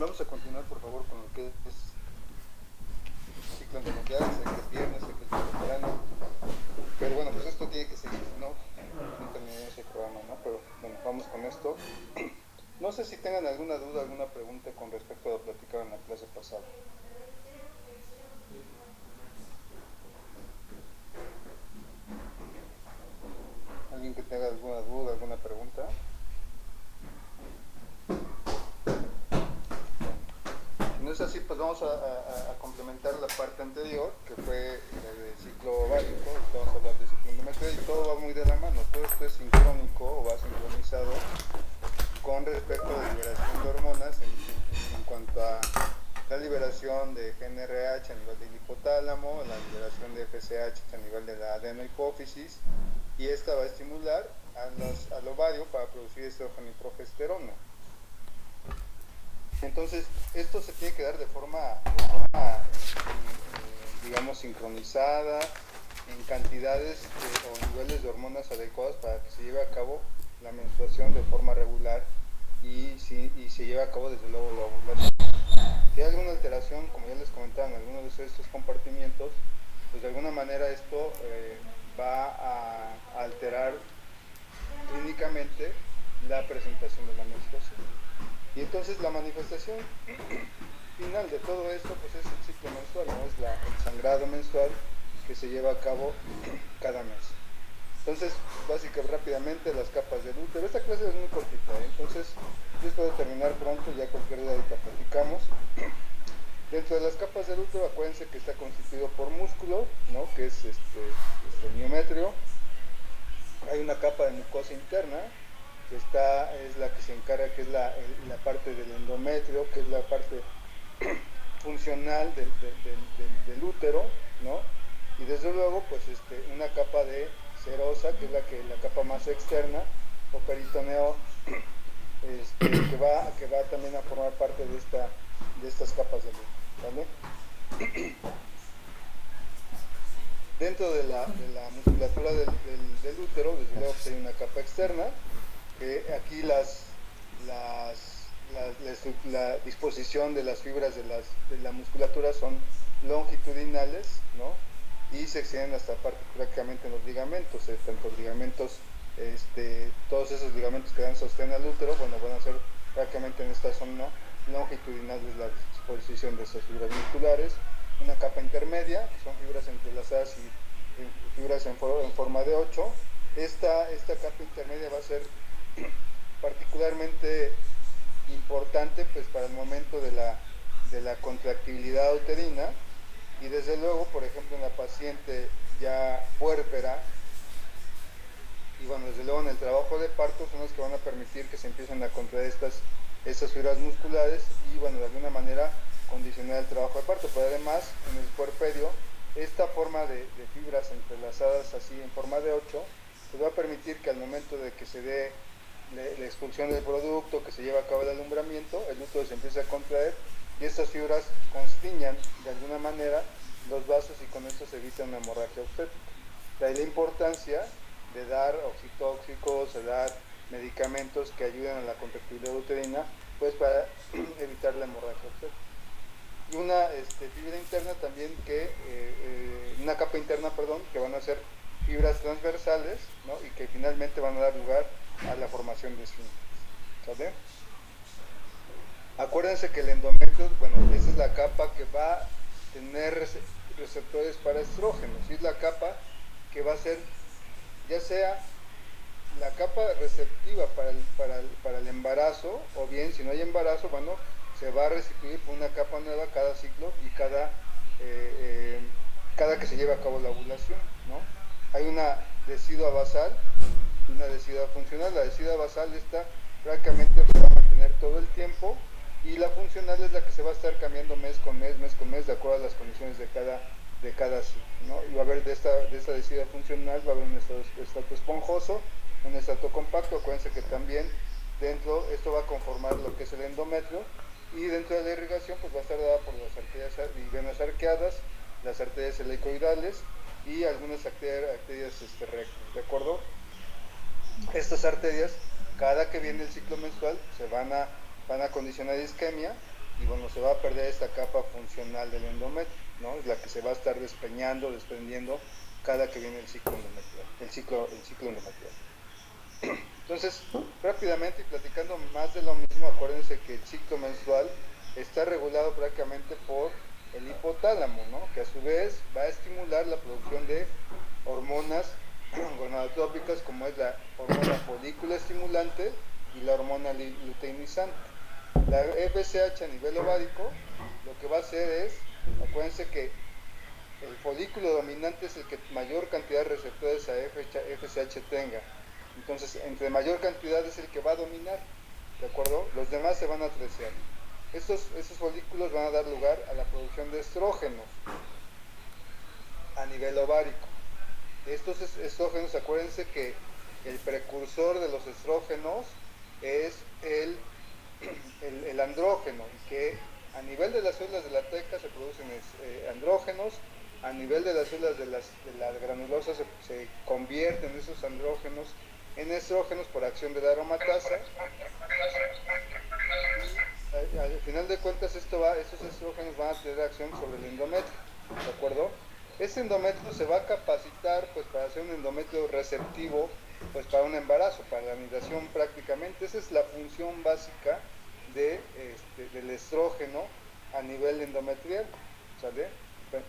vamos a continuar por favor con lo que es ciclo endomedial. Sé que es viernes, sé que es temprano, pero bueno, pues esto tiene que seguir, no terminé ese programa, ¿no? Pero bueno, vamos con esto. No sé si tengan alguna duda, alguna pregunta con respecto a lo platicado en la clase pasada. ¿Alguien que tenga alguna duda, alguna pregunta? Si no es así, pues vamos a complementar la parte anterior, que fue la de ciclo ovárico. Vamos a hablar de ciclo endometrial y todo va muy de la mano. Todo esto es sincrónico o va sincronizado con respecto a la liberación de hormonas en cuanto a la liberación de GnRH a nivel del hipotálamo, la liberación de FSH a nivel de la adenohipófisis, y esta va a estimular al ovario para producir estrógeno y progesterona. Entonces, esto se tiene que dar de forma digamos, sincronizada, en cantidades o niveles de hormonas adecuados para que se lleve a cabo la menstruación de forma regular y se lleve a cabo desde luego la ovulación. Si hay alguna alteración, como ya les comentaba, en alguno de estos compartimientos, pues de alguna manera esto va a alterar clínicamente la presentación de la menstruación. Y entonces la manifestación final de todo esto pues es el ciclo menstrual, ¿no? Es el sangrado menstrual que se lleva a cabo cada mes. Entonces, básicamente, rápidamente, las capas del útero. Esta clase es muy cortita, ¿eh? Entonces yo espero terminar pronto, ya cualquier día ahorita platicamos. Dentro de las capas del útero, acuérdense que está constituido por músculo, ¿no? Que es este miometrio. Hay una capa de mucosa interna, que es la que se encarga, que es la parte del endometrio, que es la parte funcional del útero, ¿no? Y desde luego, pues una capa de serosa, que es la capa más externa, o peritoneo, que va también a formar parte de estas capas del útero, ¿vale? Dentro de la musculatura del útero, desde luego pues hay una capa externa, que aquí la disposición de las fibras de la musculatura son longitudinales, ¿no? Y se extienden hasta prácticamente en los ligamentos, tanto los ligamentos, todos esos ligamentos que dan sostén al útero, bueno, van a ser prácticamente en esta zona longitudinal de la disposición de estas fibras musculares. Una capa intermedia, que son fibras entrelazadas y fibras en forma de 8. Esta capa intermedia va a ser particularmente importante pues para el momento de la contractibilidad uterina, y desde luego, por ejemplo, en la paciente ya puérpera, y bueno, desde luego en el trabajo de parto son los que van a permitir que se empiecen a contraer estas fibras musculares y bueno, de alguna manera condicionar el trabajo de parto. Pero además en el puerperio esta forma de fibras entrelazadas así en forma de 8 pues va a permitir que al momento de que se dé la expulsión del producto, que se lleva a cabo el alumbramiento, el útero se empieza a contraer y estas fibras constriñan de alguna manera los vasos y con esto se evita una hemorragia obstétrica. De ahí la importancia de dar oxitóxicos, de dar medicamentos que ayuden a la contractilidad uterina, pues para evitar la hemorragia obstétrica. Y una fibra interna también una capa interna, perdón, que van a ser fibras transversales, ¿no? Y que finalmente van a dar lugar a la formación de esfínteres, ¿sale? Acuérdense que el endometrio, bueno, esa es la capa que va a tener receptores para estrógenos, y es la capa que va a ser, ya sea la capa receptiva para el embarazo, o bien si no hay embarazo, bueno, se va a restituir por una capa nueva cada ciclo y cada que se lleve a cabo la ovulación, ¿no? Hay una decidua basal y una decidua funcional. La decidua basal está prácticamente se va a mantener todo el tiempo, y la funcional es la que se va a estar cambiando mes con mes, de acuerdo a las condiciones de cada ciclo, ¿no? Y va a haber de esta decidua funcional, va a haber un estrato esponjoso, un estrato compacto. Acuérdense que también dentro esto va a conformar lo que es el endometrio, y dentro de la irrigación pues va a estar dada por las arterias y venas arqueadas, las arterias helicoidales y algunas arterias rectas, ¿de acuerdo? Estas arterias, cada que viene el ciclo menstrual, se van a condicionar isquemia, y bueno, se va a perder esta capa funcional del endometrio, ¿no? Es la que se va a estar despeñando, desprendiendo cada que viene el ciclo endometrial, el ciclo endometrial. Entonces, rápidamente y platicando más de lo mismo, acuérdense que el ciclo menstrual está regulado prácticamente por el hipotálamo, ¿no? Que a su vez va a estimular la producción de hormonas gonadotrópicas como es la hormona folículo estimulante y la hormona luteinizante. La FSH a nivel ovárico lo que va a hacer es, acuérdense que el folículo dominante es el que mayor cantidad de receptores a FSH tenga. Entonces, entre mayor cantidad es el que va a dominar, ¿de acuerdo? Los demás se van a trecear. Esos folículos van a dar lugar a la producción de estrógenos a nivel ovárico. Estos estrógenos, acuérdense que el precursor de los estrógenos es el andrógeno, y que a nivel de las células de la teca se producen andrógenos, a nivel de las células de la granulosa se convierten esos andrógenos en estrógenos por acción de la aromatasa. Y al final de cuentas estos estrógenos van a tener acción sobre el endometrio, ¿de acuerdo? Este endometrio se va a capacitar pues para hacer un endometrio receptivo pues para un embarazo, para la anidación prácticamente. Esa es la función básica del estrógeno a nivel endometrial, ¿sale?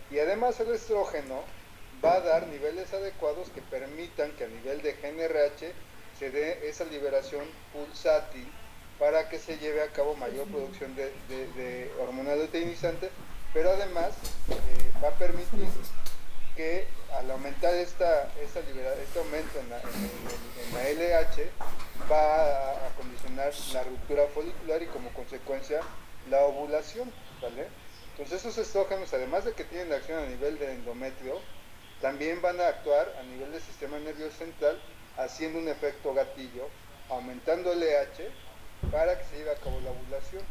Y además el estrógeno va a dar niveles adecuados que permitan que a nivel de GnRH se dé esa liberación pulsátil para que se lleve a cabo mayor producción de hormona luteinizante, pero además va a permitir que al aumentar este aumento en la LH va a condicionar la ruptura folicular y como consecuencia la ovulación, ¿vale? Entonces esos estrógenos, además de que tienen acción a nivel del endometrio, también van a actuar a nivel del sistema nervioso central, haciendo un efecto gatillo, aumentando el LH para que se lleve a cabo la ovulación.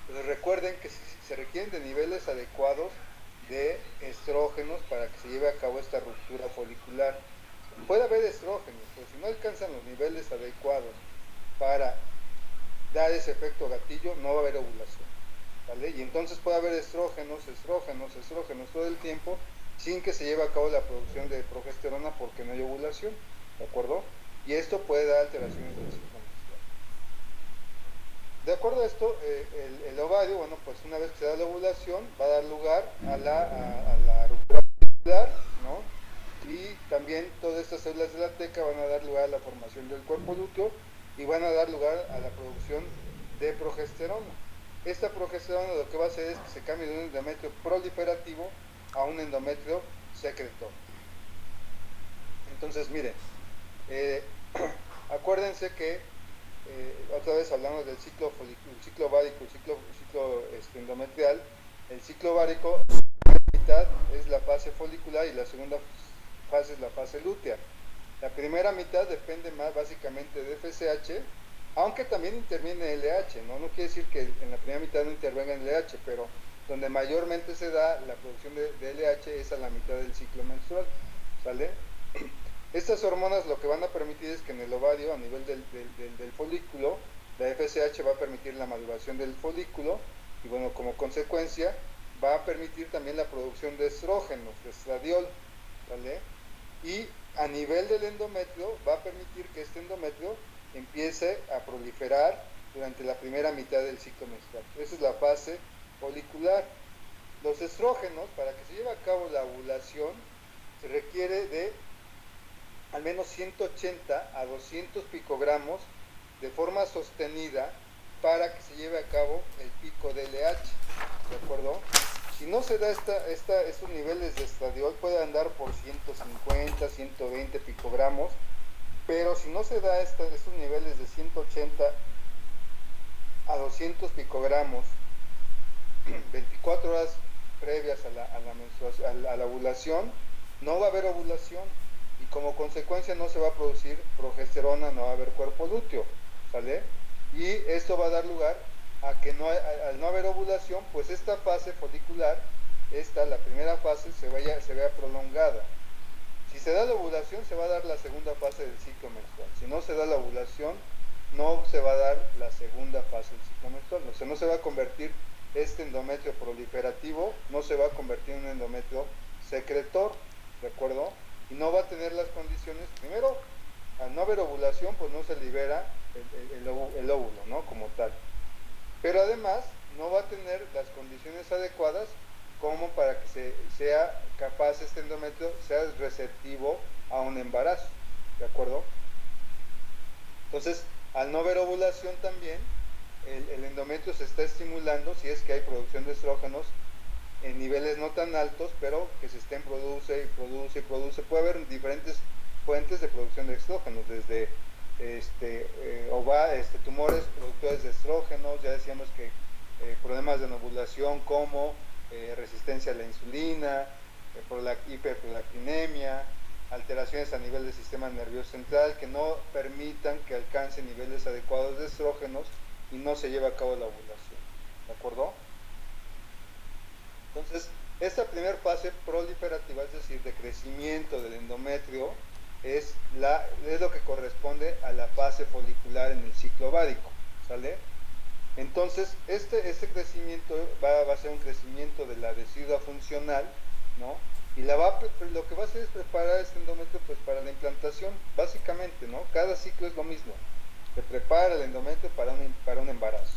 Entonces recuerden que se requieren de niveles adecuados de estrógenos para que se lleve a cabo esta ruptura folicular. Puede haber estrógenos, pero si no alcanzan los niveles adecuados para dar ese efecto gatillo, no va a haber ovulación, ¿vale? Y entonces puede haber estrógenos todo el tiempo sin que se lleve a cabo la producción de progesterona porque no hay ovulación, ¿de acuerdo? Y esto puede dar alteraciones del ciclo menstrual. De acuerdo a esto, el ovario, bueno, pues una vez que se da la ovulación, va a dar lugar a la ruptura folicular, ¿no? Y también todas estas células de la teca van a dar lugar a la formación del cuerpo lúteo y van a dar lugar a la producción de progesterona. Esta progesterona lo que va a hacer es que se cambie de un endometrio proliferativo a un endometrio secretor. Entonces, miren, acuérdense que otra vez hablamos del ciclo ovárico, el ciclo endometrial. El ciclo ovárico, la mitad es la fase folicular y la segunda fase es la fase lútea. La primera mitad depende más básicamente de FSH, aunque también interviene LH, ¿no? No quiere decir que en la primera mitad no intervenga el LH, pero donde mayormente se da la producción de LH es a la mitad del ciclo menstrual, ¿sale? Estas hormonas lo que van a permitir es que en el ovario, a nivel del folículo, la FSH va a permitir la maduración del folículo y bueno, como consecuencia va a permitir también la producción de estrógenos, de estradiol, ¿vale? Y a nivel del endometrio va a permitir que este endometrio empiece a proliferar durante la primera mitad del ciclo menstrual. Esa es la fase folicular. Los estrógenos, para que se lleve a cabo la ovulación, se requiere de al menos 180 a 200 picogramos de forma sostenida para que se lleve a cabo el pico de LH, ¿de acuerdo? Si no se da estos niveles de estradiol, puede andar por 150, 120 picogramos, pero si no se da estos niveles de 180 a 200 picogramos 24 horas previas a la ovulación, no va a haber ovulación y como consecuencia no se va a producir progesterona, no va a haber cuerpo lúteo, ¿sale? Y esto va a dar lugar a que al no haber ovulación, pues esta fase folicular, la primera fase, se vea prolongada. Si se da la ovulación, se va a dar la segunda fase del ciclo menstrual. Si no se da la ovulación, no se va a dar la segunda fase del ciclo menstrual. O sea, no se va a convertir este endometrio proliferativo, no se va a convertir en un endometrio secretor, ¿de acuerdo? Y no va a tener las condiciones, primero, al no haber ovulación, pues no se libera el óvulo, ¿no? Como tal. Pero además, no va a tener las condiciones adecuadas como para que sea capaz este endometrio, sea receptivo a un embarazo, ¿de acuerdo? Entonces, al no haber ovulación también, el endometrio se está estimulando si es que hay producción de estrógenos en niveles no tan altos, pero que se estén produce y produce y produce. Puede haber diferentes fuentes de producción de estrógenos, desde tumores productores de estrógenos, ya decíamos que problemas de ovulación como resistencia a la insulina, hiperprolactinemia, alteraciones a nivel del sistema nervioso central que no permitan que alcance niveles adecuados de estrógenos y no se lleve a cabo la ovulación. ¿De acuerdo? Entonces, esta primera fase proliferativa, es decir, de crecimiento del endometrio, es lo que corresponde a la fase folicular en el ciclo ovárico, ¿sale? Entonces, este crecimiento va a ser un crecimiento de la decidua funcional, ¿no? Y lo que va a hacer es preparar este endometrio pues para la implantación, básicamente, ¿no? Cada ciclo es lo mismo. Se prepara el endometrio para un embarazo,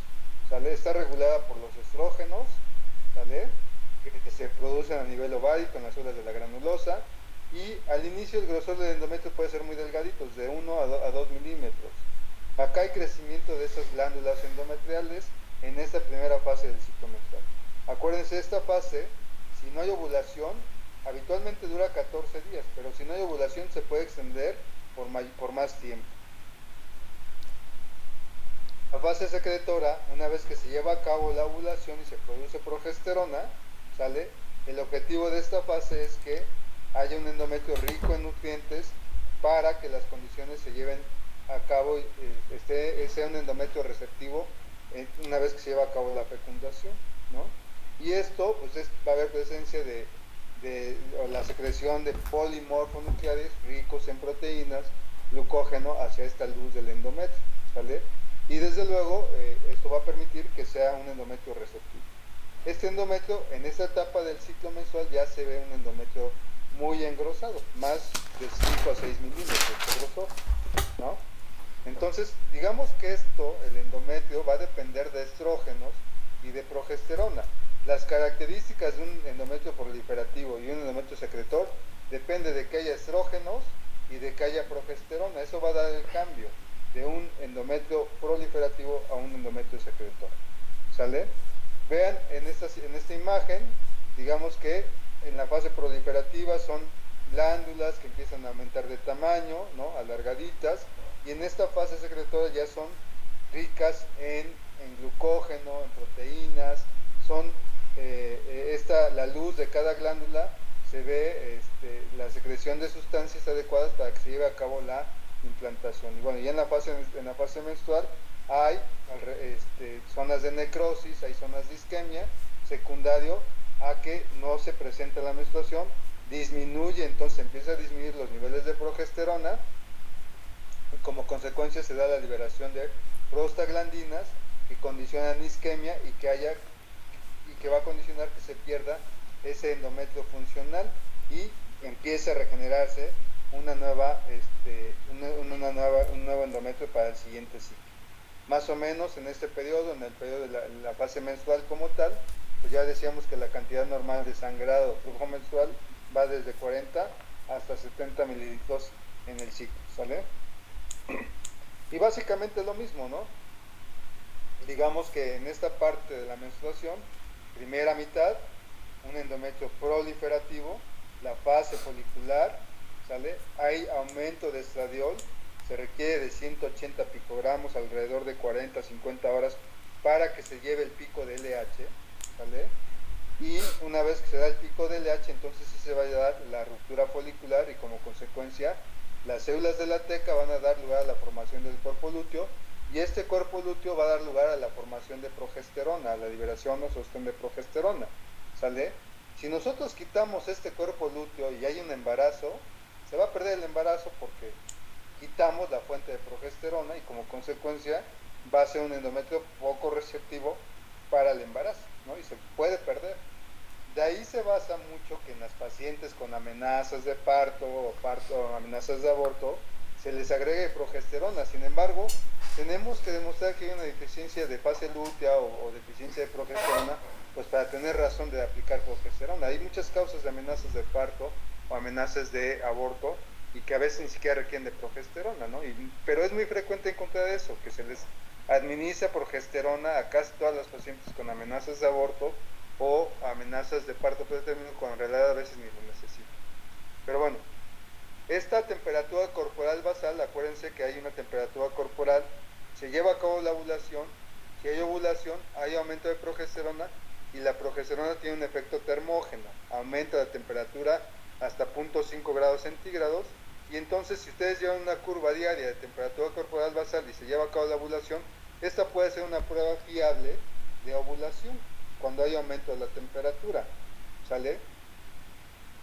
¿sale? Está regulada por los estrógenos, ¿sale? Que se producen a nivel ovárico en las células de la granulosa, y al inicio el grosor del endometrio puede ser muy delgadito, de 1 a 2 milímetros. Acá hay crecimiento de esas glándulas endometriales en esta primera fase del ciclo menstrual. Acuérdense, esta fase, si no hay ovulación, habitualmente dura 14 días, pero si no hay ovulación se puede extender por más tiempo. La fase secretora, una vez que se lleva a cabo la ovulación y se produce progesterona, ¿sale? El objetivo de esta fase es que haya un endometrio rico en nutrientes para que las condiciones se lleven a cabo y sea un endometrio receptivo una vez que se lleva a cabo la fecundación, ¿no? Y esto, pues va a haber presencia o la secreción de polimorfonucleares ricos en proteínas, glucógeno hacia esta luz del endometrio, ¿sale? Y desde luego, esto va a permitir que sea un endometrio receptivo. Este endometrio, en esta etapa del ciclo menstrual, ya se ve un endometrio muy engrosado, más de 5 a 6 milímetros de grosor, ¿no? Entonces, digamos que el endometrio, va a depender de estrógenos y de progesterona. Las características de un endometrio proliferativo y un endometrio secretor depende de que haya estrógenos y de que haya progesterona. Eso va a dar el cambio de un endometrio proliferativo a un endometrio secretor. ¿Sale? Vean en esta imagen, digamos que en la fase proliferativa son glándulas que empiezan a aumentar de tamaño, ¿no? Alargaditas, y en esta fase secretora ya son ricas en glucógeno, en proteínas, son la luz de cada glándula, se ve la secreción de sustancias adecuadas para que se lleve a cabo la implantación. Y bueno, ya en la fase menstrual hay zonas de necrosis, hay zonas de isquemia, secundario a que no se presenta la menstruación, disminuye, entonces empieza a disminuir los niveles de progesterona, y como consecuencia se da la liberación de prostaglandinas que condicionan isquemia y que va a condicionar que se pierda ese endometrio funcional y empiece a regenerarse un nuevo endometrio para el siguiente ciclo. Más o menos en este periodo, en el periodo de la fase menstrual como tal, pues ya decíamos que la cantidad normal de sangrado flujo menstrual va desde 40 hasta 70 mililitros en el ciclo, ¿sale? Y básicamente lo mismo, ¿no? Digamos que en esta parte de la menstruación, primera mitad, un endometrio proliferativo, la fase folicular, ¿sale? Hay aumento de estradiol, se requiere de 180 picogramos alrededor de 40 a 50 horas para que se lleve el pico de LH, ¿sale? Y una vez que se da el pico de LH, entonces sí se va a dar la ruptura folicular y como consecuencia las células de la teca van a dar lugar a la formación del cuerpo lúteo y este cuerpo lúteo va a dar lugar a la formación de progesterona, a la liberación o sostén de progesterona, ¿sale? Si nosotros quitamos este cuerpo lúteo y hay un embarazo, se va a perder el embarazo porque quitamos la fuente de progesterona y como consecuencia va a ser un endometrio poco receptivo para el embarazo, ¿no? Y se puede perder. De ahí se basa mucho que en las pacientes con amenazas de parto o amenazas de aborto se les agregue progesterona. Sin embargo, tenemos que demostrar que hay una deficiencia de fase lútea o deficiencia de progesterona, pues para tener razón de aplicar progesterona. Hay muchas causas de amenazas de parto o amenazas de aborto y que a veces ni siquiera requieren de progesterona, ¿no? Pero es muy frecuente encontrar eso, que se les administra progesterona a casi todas las pacientes con amenazas de aborto o amenazas de parto pretermino cuando en realidad a veces ni lo necesitan. Pero bueno, esta temperatura corporal basal, acuérdense que hay una temperatura corporal, se lleva a cabo la ovulación, si hay ovulación hay aumento de progesterona y la progesterona tiene un efecto termógeno, aumenta la temperatura hasta 0.5 grados centígrados y entonces si ustedes llevan una curva diaria de temperatura corporal basal y se lleva a cabo la ovulación, esta puede ser una prueba fiable de ovulación cuando hay aumento de la temperatura, ¿sale?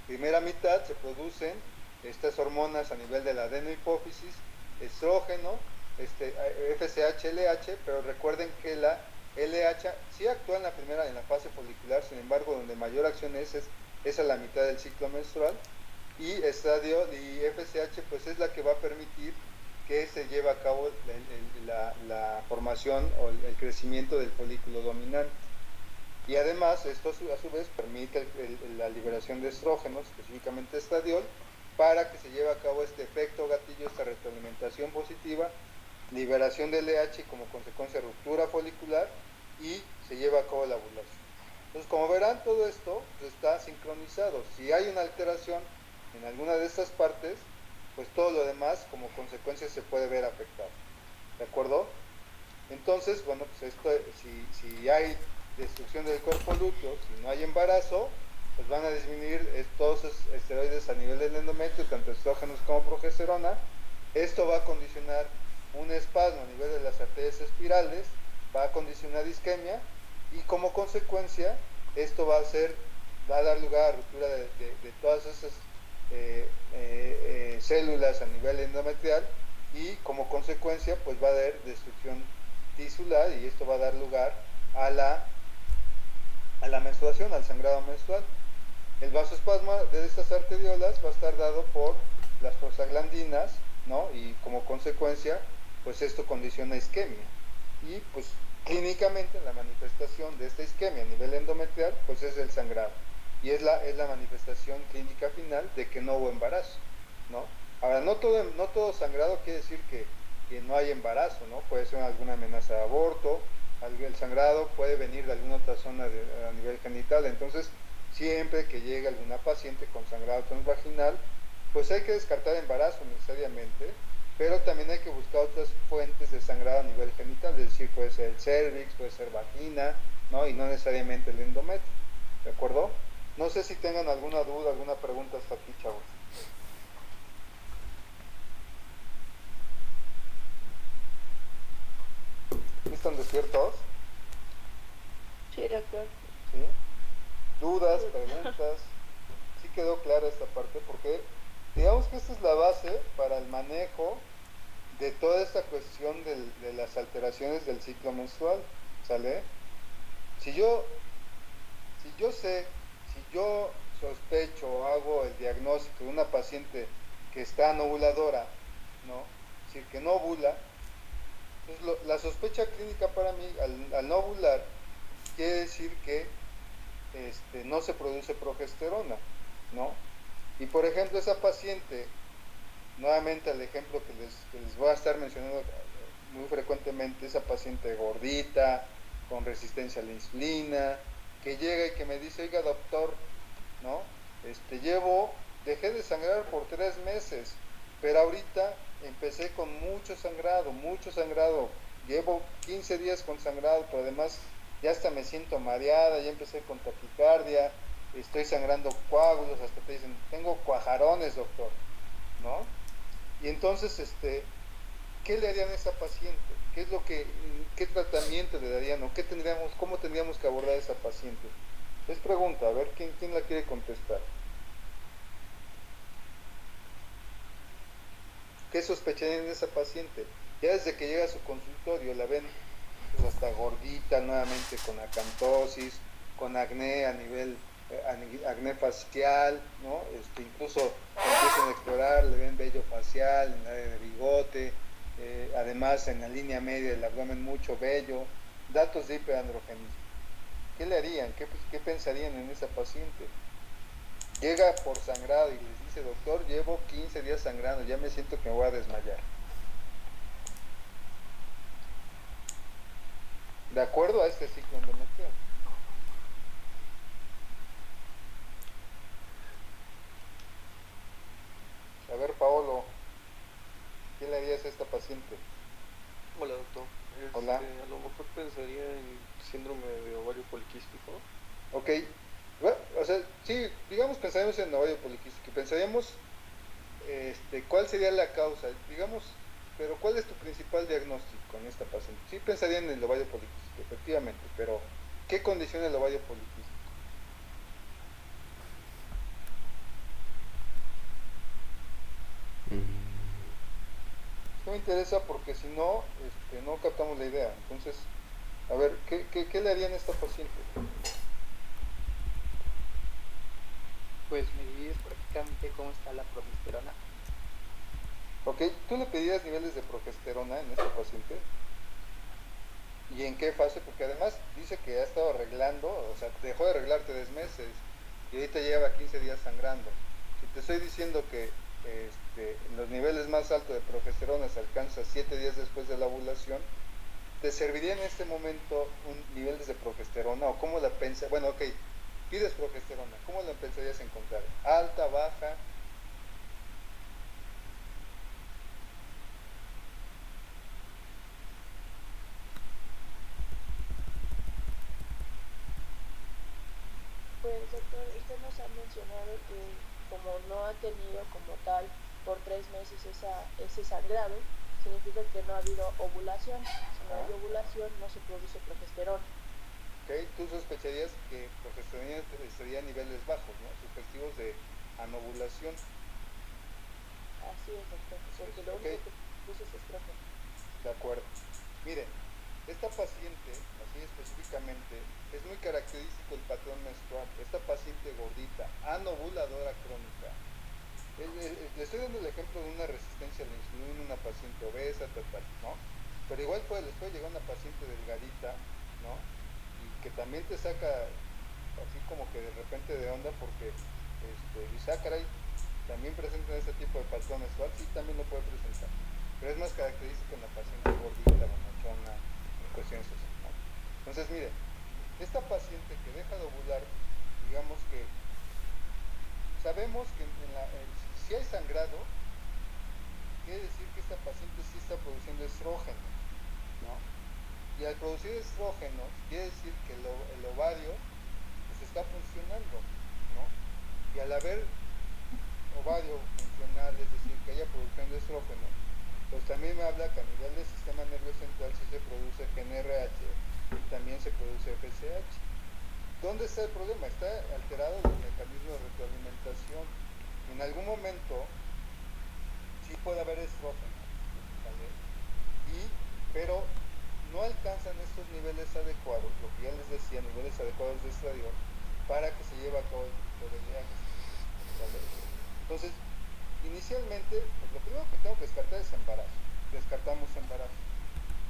Primera mitad se producen estas hormonas a nivel de la adenohipófisis, estrógeno, FSH, LH, pero recuerden que la LH sí actúa en la primera, en la fase folicular, sin embargo, donde mayor acción es a la mitad del ciclo menstrual, y FSH pues es la que va a permitir que se lleve a cabo la formación o el crecimiento del folículo dominante. Y además, esto a su vez permite la liberación de estrógenos, específicamente estradiol, para que se lleve a cabo este efecto gatillo, esta retroalimentación positiva, liberación de LH y como consecuencia ruptura folicular y se lleva a cabo la ovulación. Entonces, como verán, todo esto está sincronizado. Si hay una alteración en alguna de estas partes, pues todo lo demás como consecuencia se puede ver afectado. ¿De acuerdo? Entonces, bueno, pues esto, si hay destrucción del cuerpo lúteo, si no hay embarazo, pues van a disminuir todos esos esteroides a nivel del endometrio, tanto estrógenos como progesterona. Esto va a condicionar un espasmo a nivel de las arterias espirales, va a condicionar isquemia y como consecuencia esto va a dar lugar a ruptura de todas esas células a nivel endometrial y como consecuencia pues va a haber destrucción tisular y esto va a dar lugar a la menstruación, al sangrado menstrual. El vasoespasmo de estas arteriolas va a estar dado por las prostaglandinas, ¿no? Y como consecuencia, pues esto condiciona isquemia. Y pues clínicamente la manifestación de esta isquemia a nivel endometrial, pues es el sangrado. Y es la manifestación clínica final de que no hubo embarazo, ¿no? Ahora, no todo sangrado quiere decir que no hay embarazo, ¿no? Puede ser alguna amenaza de aborto, el sangrado puede venir de alguna otra zona a nivel genital, entonces siempre que llegue alguna paciente con sangrado transvaginal, pues hay que descartar embarazo necesariamente, pero también hay que buscar otras fuentes de sangrado a nivel genital, es decir, puede ser el cervix, puede ser vagina, ¿no? Y no necesariamente el endometrio, ¿de acuerdo? No sé si tengan alguna duda, alguna pregunta hasta aquí, chavos. ¿Están despiertos? Sí, doctor. ¿Sí? ¿Dudas, preguntas? ¿Sí quedó clara esta parte? Porque digamos que esta es la base para el manejo de toda esta cuestión de las alteraciones del ciclo menstrual, ¿sale? Si yo, si yo sé, si yo sospecho o hago el diagnóstico de una paciente que está no ovuladora, ¿no? Es decir, que no ovula, entonces la sospecha clínica para mí, al no ovular, quiere decir que no se produce progesterona, ¿no? Y por ejemplo, esa paciente, nuevamente el ejemplo que les voy a estar mencionando muy frecuentemente, esa paciente gordita, con resistencia a la insulina, que llega y que me dice, oiga doctor, ¿no? Dejé de sangrar por 3 meses, pero ahorita empecé con mucho sangrado, llevo 15 días con sangrado, pero además ya hasta me siento mareada, ya empecé con taquicardia, estoy sangrando coágulos, hasta te dicen, tengo cuajarones, doctor, ¿no? Y entonces, ¿qué le harían a esa paciente? ¿Qué tratamiento le darían o cómo tendríamos que abordar a esa paciente? Es pregunta, a ver, ¿quién la quiere contestar? ¿Qué sospecharían en esa paciente? Ya desde que llega a su consultorio la ven pues, hasta gordita, nuevamente con acantosis, con acné a nivel, acné facial, ¿no? Incluso empiezan a explorar, le ven vello facial en el área de bigote, además en la línea media del abdomen mucho vello, datos de hiperandrogenismo. ¿Qué le harían? ¿Qué pensarían en esa paciente? Llega por sangrado y les dice, doctor, llevo 15 días sangrando, ya me siento que me voy a desmayar. De acuerdo a este ciclo endometrial. A ver, Paolo, ¿qué le harías a esta paciente? Hola, doctor. Hola. A lo mejor pensaría en síndrome de ovario poliquístico. Ok. Bueno, o sea, sí, digamos, pensaríamos en ovario poliquístico. Pensaríamos, ¿cuál sería la causa? Digamos, pero ¿cuál es tu principal diagnóstico en esta paciente? Sí pensaría en el ovario poliquístico, efectivamente, pero ¿qué condiciona el ovario poliquístico? Esto me interesa porque si no, no captamos la idea. Entonces, a ver, ¿qué le harían a esta paciente? Pues medir prácticamente cómo está la progesterona. Ok, ¿tú le pedirías niveles de progesterona en esta paciente? ¿Y en qué fase? Porque además dice que ha estado arreglando, o sea, dejó de arreglar 3 meses y ahorita lleva 15 días sangrando. Si te estoy diciendo que los niveles más altos de progesterona se alcanzan 7 días después de la ovulación, ¿te serviría en este momento un nivel de progesterona o cómo la pensarías? Bueno, ok, pides progesterona, ¿cómo la pensarías encontrar? ¿Alta, baja? Pues doctor, usted nos ha mencionado que como no ha tenido como tal por 3 meses ese sangrado, significa que no ha habido ovulación. Si no hay ovulación, no se produce progesterona. Okay. Tú sospecharías que progesterona estaría a niveles bajos, ¿no? Sugestivos de anovulación. Así es, doctor, porque lo Okay. único que produce es estrógeno. De acuerdo. Miren, esta paciente, así específicamente, es muy característico el patrón menstrual. Esta paciente gordita, anovuladora crónica. Le estoy dando el ejemplo de una resistencia a la insulina, una paciente obesa, tal, ¿no? Pero igual les puede llegar una paciente delgadita, ¿no? Y que también te saca así como que de repente de onda porque dice, caray, también presentan ese tipo de patrón menstrual, sí, también lo puede presentar. Pero es más característico en la paciente gordita, bonachona, en cuestiones así, ¿no? Entonces, mire, esta paciente que deja de ovular, digamos que sabemos que si hay sangrado, quiere decir que esta paciente sí está produciendo estrógenos, ¿no? Y al producir estrógenos, quiere decir que el ovario pues está funcionando, ¿no? Y al haber ovario funcional, es decir, que haya producción de estrógeno, pues también me habla que a nivel del sistema nervioso central sí se produce GNRH y también se produce FSH. ¿Dónde está el problema? Está alterado el mecanismo de retroalimentación. En algún momento sí puede haber estrógeno, ¿vale? Pero no alcanzan estos niveles adecuados, lo que ya les decía, niveles adecuados de estradiol, para que se lleve a cabo el tipo de diálisis, ¿vale? Entonces, inicialmente, pues lo primero que tengo que descartar es embarazo. Descartamos embarazo.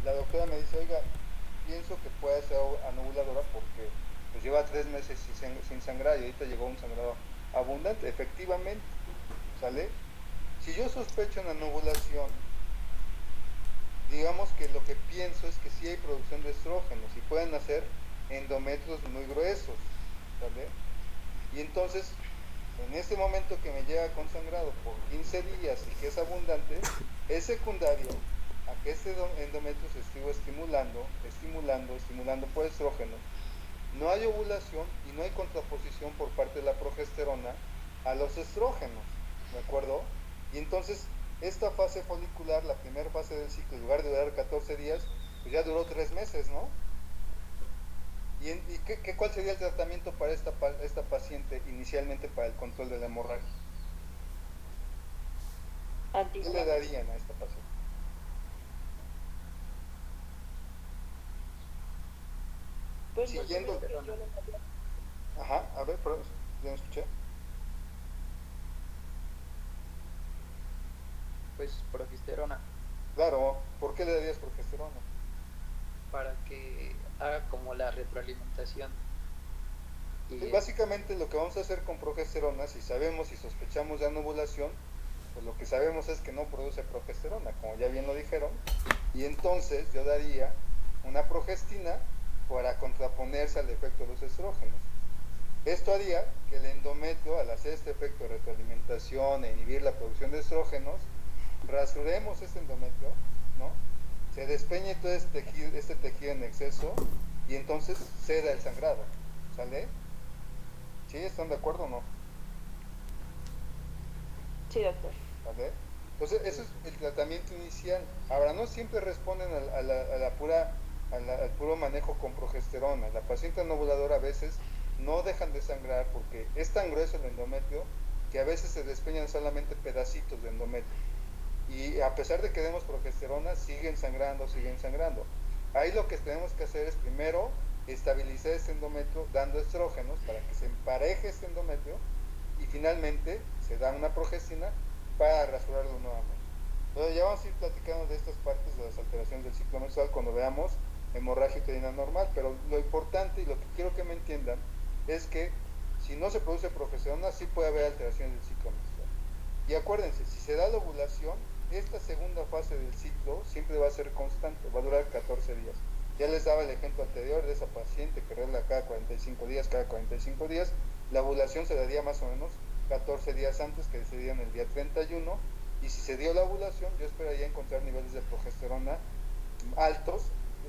La doctora me dice, oiga, pienso que puede ser anovuladora porque pues lleva 3 meses sin sangrar y ahorita llegó un sangrado abundante, efectivamente, ¿sale? Si yo sospecho una anovulación, digamos que lo que pienso es que sí hay producción de estrógenos y pueden hacer endometrios muy gruesos, ¿vale? Y entonces, en este momento que me llega con sangrado por 15 días y que es abundante, es secundario a que este endometrio se estuvo estimulando por estrógenos. No hay ovulación y no hay contraposición por parte de la progesterona a los estrógenos, ¿de acuerdo? Y entonces, esta fase folicular, la primera fase del ciclo, en lugar de durar 14 días, pues ya duró 3 meses, ¿no? ¿Y cuál sería el tratamiento para esta paciente inicialmente para el control de la hemorragia? ¿Qué le darían a esta paciente? Pues Siguiendo. lo que yo le daría. Ajá, a ver, perdón, ¿ya me escuché? Pues progesterona, Claro, ¿por qué le darías progesterona? para que haga como la retroalimentación. Sí, Y básicamente lo que vamos a hacer con progesterona, si sabemos y sospechamos de anovulación, pues lo que sabemos es que no produce progesterona, como ya bien lo dijeron, y entonces yo daría una progestina para contraponerse al efecto de los estrógenos. Esto haría que el endometrio, al hacer este efecto de retroalimentación e inhibir la producción de estrógenos, rasuremos este endometrio, ¿no? Se despeñe todo este tejido en exceso y entonces ceda el sangrado. ¿Sale? ¿Sí? ¿Están de acuerdo o no? Sí, doctor. ¿Vale? Entonces, eso es el tratamiento inicial. Ahora, no siempre responden al puro manejo con progesterona. La paciente anovulada a veces no dejan de sangrar porque es tan grueso el endometrio que a veces se despeñan solamente pedacitos de endometrio. Y a pesar de que demos progesterona, siguen sangrando, siguen sangrando. Ahí lo que tenemos que hacer es primero estabilizar este endometrio dando estrógenos para que se empareje este endometrio y finalmente se da una progestina para rasurarlo nuevamente. Entonces ya vamos a ir platicando de estas partes de las alteraciones del ciclo menstrual cuando veamos hemorragia uterina normal, pero lo importante y lo que quiero que me entiendan es que si no se produce progesterona sí puede haber alteraciones del ciclo menstrual. Y acuérdense, si se da la ovulación, esta segunda fase del ciclo siempre va a ser constante, va a durar 14 días. Ya les daba el ejemplo anterior de esa paciente que regla cada 45 días, cada 45 días. La ovulación se daría más o menos 14 días antes, que sería en el día 31. Y si se dio la ovulación, yo esperaría encontrar niveles de progesterona altos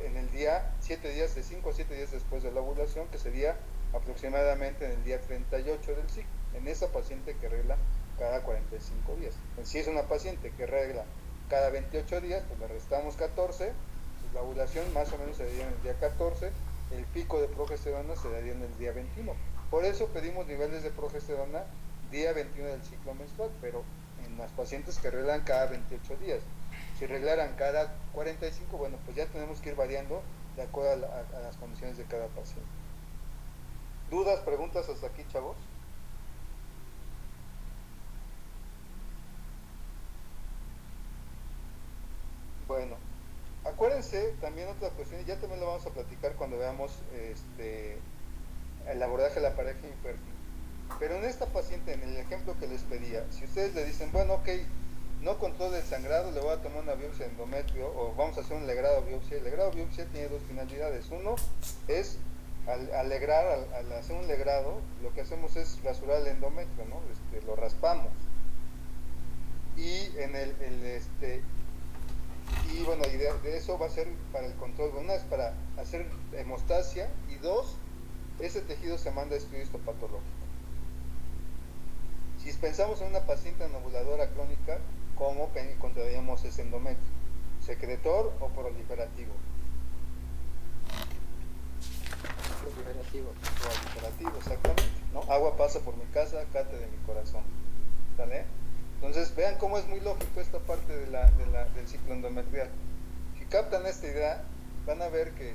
en el día 7 días, de 5 a 7 días después de la ovulación, que sería aproximadamente en el día 38 del ciclo, en esa paciente que regla cada 45 días. Si es una paciente que regla cada 28 días, pues le restamos 14, pues la ovulación más o menos se daría en el día 14, el pico de progesterona se daría en el día 21. Por eso pedimos niveles de progesterona día 21 del ciclo menstrual, pero en las pacientes que reglan cada 28 días. Si reglaran cada 45, bueno, pues ya tenemos que ir variando de acuerdo a las condiciones de cada paciente. ¿Dudas, preguntas hasta aquí, chavos? Bueno, acuérdense también otra cuestión, y ya también lo vamos a platicar cuando veamos el abordaje de la pareja infértil. Pero en esta paciente, en el ejemplo que les pedía, si ustedes le dicen, bueno, ok, no control el sangrado, le voy a tomar una biopsia de endometrio o vamos a hacer un legrado biopsia. El legrado biopsia tiene dos finalidades. Uno es al hacer un legrado, lo que hacemos es rasurar el endometrio, ¿no? Lo raspamos. Y y bueno, y de eso va a ser para el control. Una es para hacer hemostasia y dos, ese tejido se manda a estudio histopatológico. Si pensamos en una paciente anovulada crónica, ¿cómo encontraríamos ese endometrio? ¿Secretor o proliferativo? proliferativo. Proliferativo, exactamente, ¿no? Agua pasa por mi casa, cate de mi corazón. ¿Sale? Entonces, vean cómo es muy lógico esta parte del ciclo endometrial. Si captan esta idea, van a ver que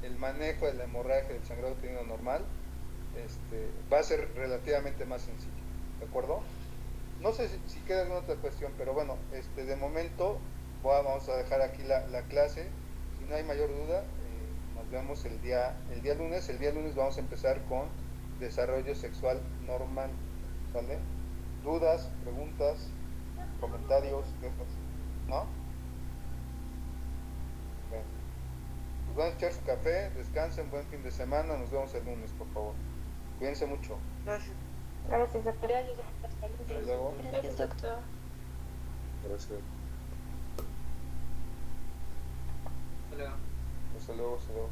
el manejo de la hemorragia del sangrado uterino normal va a ser relativamente más sencillo. ¿De acuerdo? No sé si queda alguna otra cuestión, pero bueno, de momento vamos a dejar aquí la clase. Si no hay mayor duda, nos vemos el día lunes. El día lunes vamos a empezar con desarrollo sexual normal. ¿Vale? ¿Dudas, preguntas, comentarios, quejas? ¿No? Bueno, pues van a echar su café, descansen, buen fin de semana. Nos vemos el lunes, por favor. Cuídense mucho. Gracias. Gracias, doctor. Gracias, doctor. Hasta Hasta luego. luego. Gracias, doctor. Gracias. Hola. Hasta luego, hasta luego.